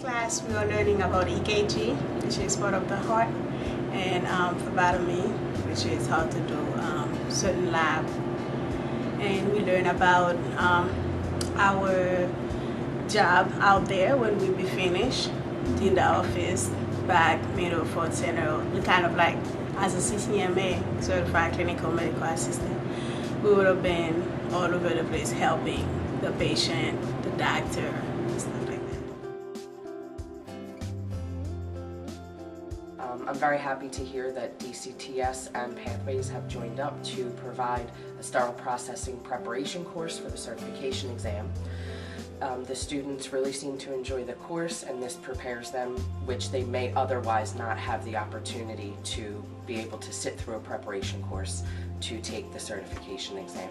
class we are learning about EKG, which is part of the heart, and phlebotomy, which is how to do certain lab. And we learn about our job out there when we be finished in the office, back, middle, front, center, kind of like as a CCMA, Certified Clinical Medical Assistant. We would have been all over the place helping the patient, the doctor, and stuff like that. I'm very happy to hear that DCTS and Pathways have joined up to provide a sterile processing preparation course for the certification exam. The students really seem to enjoy the course, and this prepares them, which they may otherwise not have the opportunity to be able to sit through a preparation course to take the certification exam.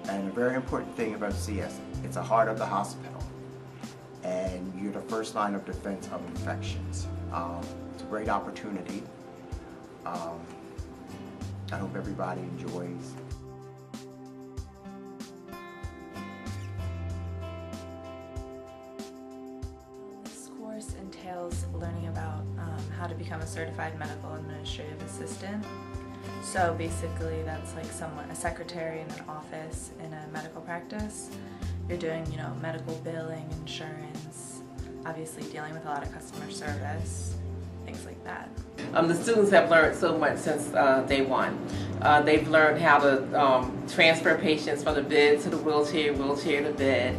And a very important thing about CS, it's the heart of the hospital, and you're the first line of defense of infections. It's a great opportunity. I hope everybody enjoys. This course entails learning about how to become a certified medical administrative assistant. So basically that's like a secretary in an office in a medical practice. You're doing, medical billing, insurance, obviously dealing with a lot of customer service, things like that. The students have learned so much since day one. They've learned how to transfer patients from the bed to the wheelchair, wheelchair to bed.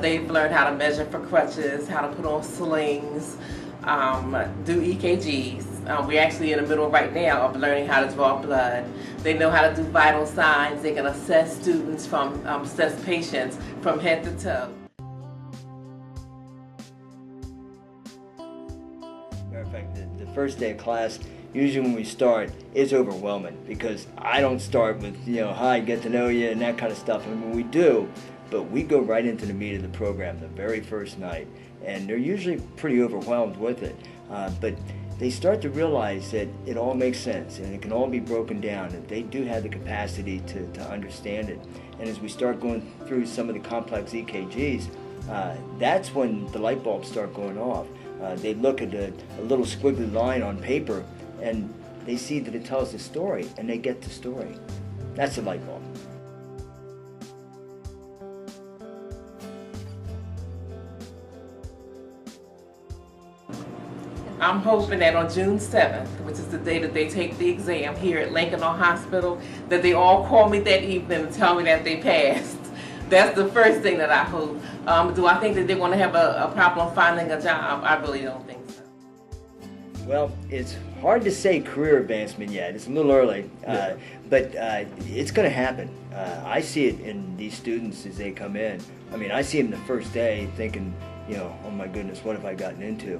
They've learned how to measure for crutches, how to put on slings, do EKGs. We're actually in the middle right now of learning how to draw blood. They know how to do vital signs. They can assess students assess patients from head to toe. Matter of fact, the first day of class, usually when we start, is overwhelming because I don't start with, hi, get to know you and that kind of stuff. I mean, we do, but we go right into the meat of the program the very first night, and they're usually pretty overwhelmed with it. But they start to realize that it all makes sense and it can all be broken down, and they do have the capacity to understand it. And as we start going through some of the complex EKGs, that's when the light bulbs start going off. They look at a little squiggly line on paper and they see that it tells a story, and they get the story. That's the light bulb. I'm hoping that on June 7th, which is the day that they take the exam here at Lincoln Hospital, that they all call me that evening and tell me that they passed. That's the first thing that I hope. Do I think that they're going to have a problem finding a job? I really don't think so. Well, it's hard to say career advancement yet. It's a little early, but it's going to happen. I see it in these students as they come in. I mean, I see them the first day thinking, oh my goodness, what have I gotten into?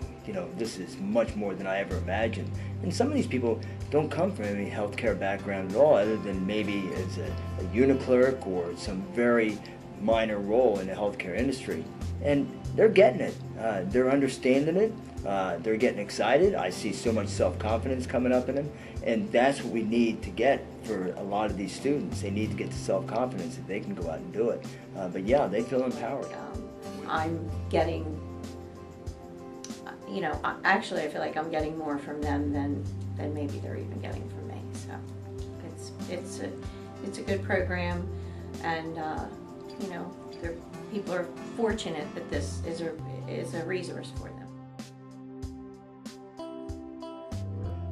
This is much more than I ever imagined. And some of these people don't come from any healthcare background at all, other than maybe as a uniclerk or some very minor role in the healthcare industry. And they're getting it. They're understanding it. They're getting excited. I see so much self-confidence coming up in them. And that's what we need to get for a lot of these students. They need to get the self-confidence that they can go out and do it. But yeah, they feel empowered. I'm getting, actually I feel like I'm getting more from them than maybe they're even getting from me. So it's a good program, and people are fortunate that this is a resource for them.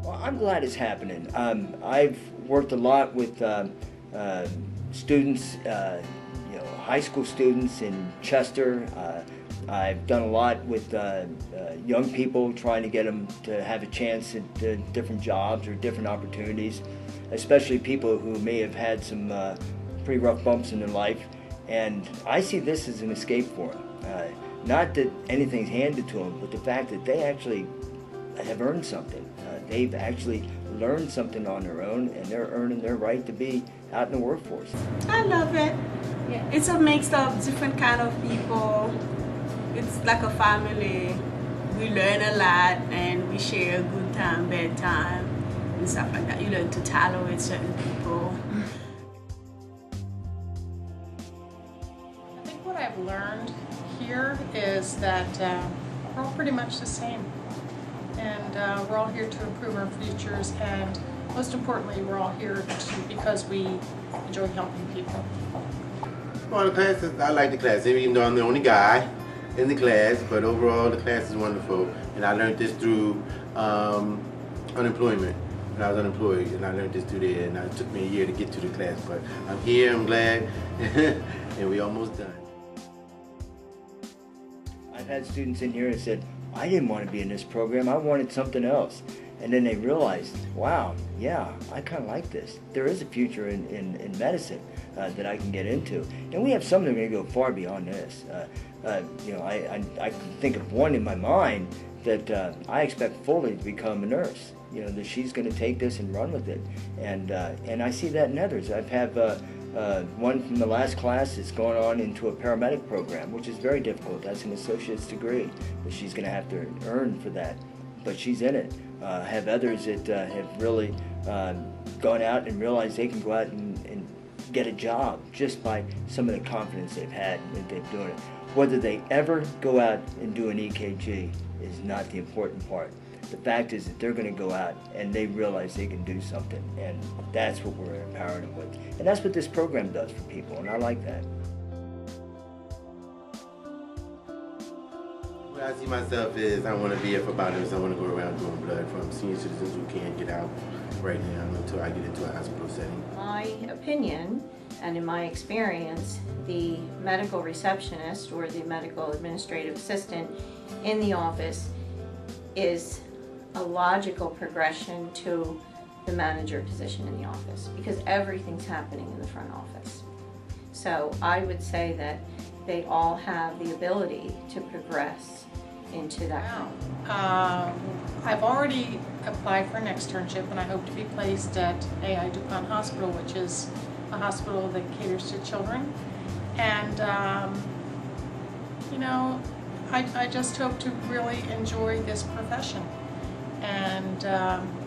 Well, I'm glad it's happening. I've worked a lot with students, high school students in Chester. I've done a lot with young people, trying to get them to have a chance at different jobs or different opportunities, especially people who may have had some pretty rough bumps in their life. And I see this as an escape for them. Not that anything's handed to them, but the fact that they actually have earned something. They've actually learned something on their own, and they're earning their right to be out in the workforce. I love it. Yeah. It's a mix of different kind of people. It's like a family. We learn a lot, and we share a good time, bad time, and stuff like that. You learn to tolerate certain people. I think what I've learned here is that we're all pretty much the same. And we're all here to improve our futures, and most importantly, we're all here because we enjoy helping people. Well, the classes, I like the class, even though I'm the only guy in the class, but overall the class is wonderful. And I learned this through unemployment. When I was unemployed, and I learned this through there, and it took me a year to get to the class, but I'm here, I'm glad, and we almost done. I've had students in here that said, I didn't want to be in this program, I wanted something else. And then they realized, wow, yeah, I kind of like this. There is a future in medicine that I can get into. And we have some that are going to go far beyond this. You know, I can think of one in my mind that I expect fully to become a nurse. You know, that she's going to take this and run with it. And I see that in others. I've had one from the last class that's going on into a paramedic program, which is very difficult. That's an associate's degree that she's going to have to earn for that. But she's in it. Have others that have really gone out and realized they can go out and get a job just by some of the confidence they've had that they're doing it. Whether they ever go out and do an EKG is not the important part. The fact is that they're going to go out and they realize they can do something, and that's what we're empowering them with. And that's what this program does for people, and I like that. Where I see myself is I want to be a phlebotomist. I want to go around doing blood from senior citizens who can't get out right now until I get into a hospital setting. My opinion, and in my experience, the medical receptionist or the medical administrative assistant in the office is a logical progression to the manager position in the office, because everything's happening in the front office. So I would say that they all have the ability to progress into that. Wow. I've already applied for an externship, and I hope to be placed at AI DuPont Hospital, which is a hospital that caters to children. And you know, I just hope to really enjoy this profession. And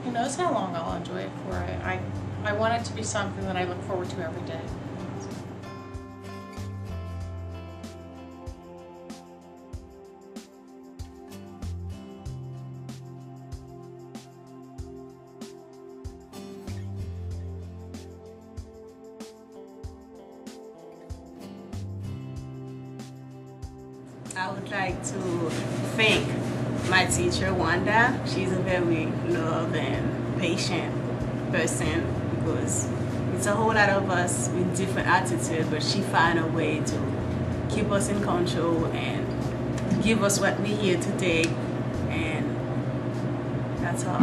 who knows how long I'll enjoy it for. I want it to be something that I look forward to every day. I would like to thank my teacher, Wanda. She's a very loving, patient person, because it's a whole lot of us with different attitudes, but she found a way to keep us in control and give us what we here to take, and that's all.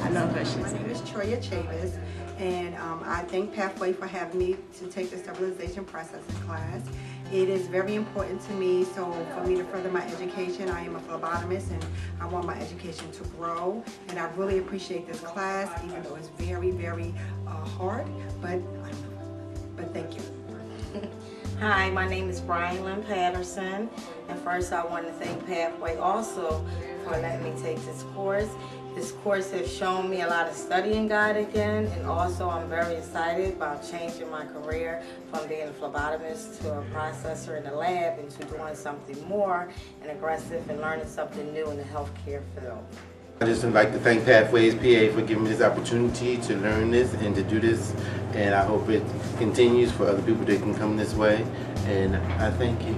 I love her. My name is Troya Chavis, and I thank Pathway for having me to take the sterilization processing class. It is very important to me, so for me to further my education, I am a phlebotomist and I want my education to grow, and I really appreciate this class, even though it's very, very hard, but thank you. Hi, my name is Brian Lynn Patterson, and first I want to thank Pathway also for letting me take this course. This course has shown me a lot of studying guide again, and also I'm very excited about changing my career from being a phlebotomist to a processor in the lab into doing something more and aggressive and learning something new in the healthcare field. I just would like to thank Pathways PA for giving me this opportunity to learn this and to do this, and I hope it continues for other people that can come this way, and I thank you.